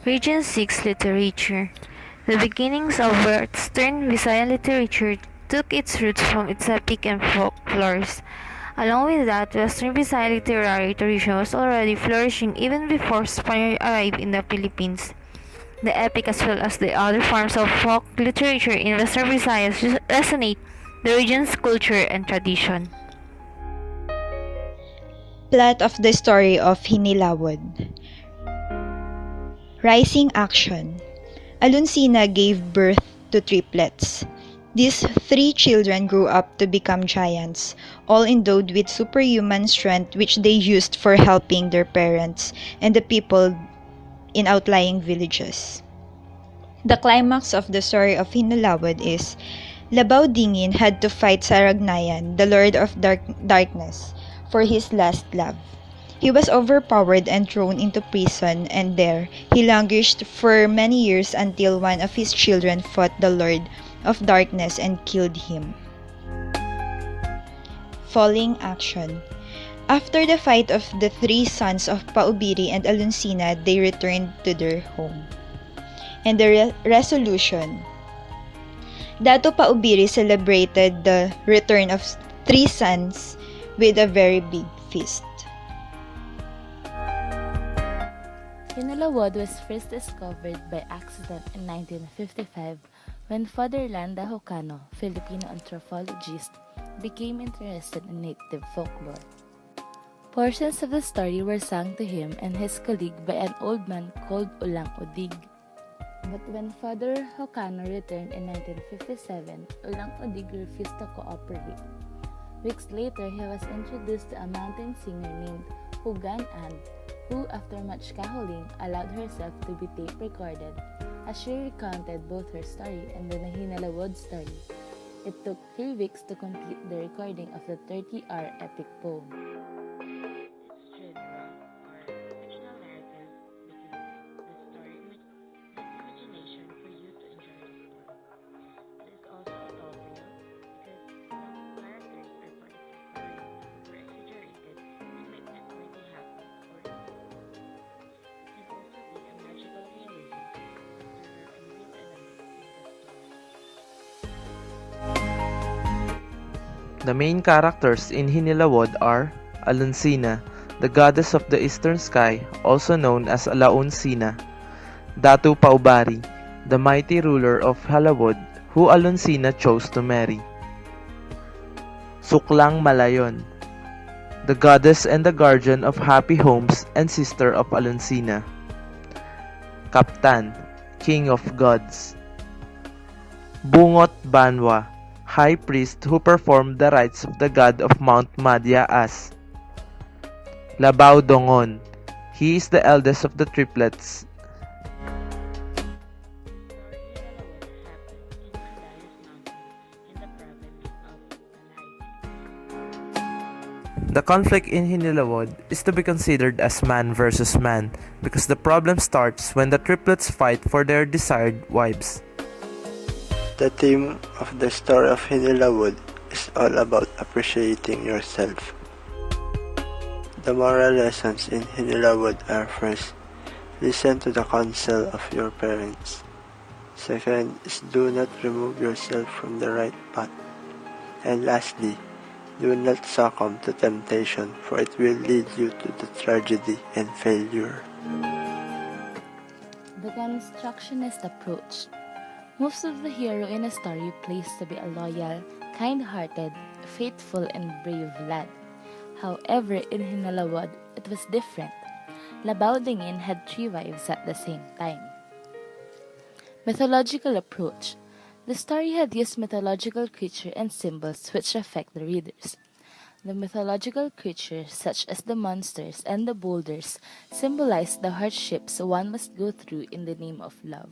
Region 6 Literature. The beginnings of Western Visayan literature took its roots from its epic and folklores. Along with that, Western Visayan literary tradition was already flourishing even before Spaniards arrived in the Philippines. The epic as well as the other forms of folk literature in Western Visayas resonate the region's culture and tradition. Plot of the story of Hinilawod. Rising action. Aluncina gave birth to triplets. These three children grew up to become giants, all endowed with superhuman strength which they used for helping their parents and the people in outlying villages. The climax of the story of Hinilawod is Labao Dingin had to fight Saragnayan, the Lord of Darkness, for his last love. He was overpowered and thrown into prison, and there he languished for many years until one of his children fought the Lord of Darkness and killed him. Falling action. After the fight of the three sons of Paubiri and Aluncina, they returned to their home. And the resolution. Dato Paubiri celebrated the return of three sons with a very big feast. Hinilawod was first discovered by accident in 1955 when Father Landa Hocano, Filipino anthropologist, became interested in native folklore. Portions of the story were sung to him and his colleague by an old man called Ulang Udig. But when Father Hocano returned in 1957, Ulang Udig refused to cooperate. Weeks later, he was introduced to a mountain singer named Hugan An, who, after much cajoling, allowed herself to be tape recorded as she recounted both her story and the Hinilawod story. It took 3 weeks to complete the recording of the 30-hour epic poem. The main characters in Hinilawod are Aluncina, the goddess of the eastern sky, also known as Alauncina; Datu Paubari, the mighty ruler of Halawod, who Aluncina chose to marry; Suklang Malayon, the goddess and the guardian of happy homes and sister of Aluncina; Kaptan, king of gods; Bungot Banwa, high priest who performed the rites of the god of Mount Madhya as Labao Dongon. He is the eldest of the triplets. The conflict in Hinilawod is to be considered as man versus man because the problem starts when the triplets fight for their desired wives. The theme of the story of Hinilawod is all about appreciating yourself. The moral lessons in Hinilawod are: first, listen to the counsel of your parents. Second is do not remove yourself from the right path. And lastly, do not succumb to temptation, for it will lead you to the tragedy and failure. The constructionist approach. Most of the hero in a story plays to be a loyal, kind-hearted, faithful, and brave lad. However, in Hinilawod, it was different. Labao Dingin had 3 wives at the same time. Mythological approach. The story had used mythological creatures and symbols which affect the readers. The mythological creatures, such as the monsters and the boulders, symbolize the hardships one must go through in the name of love.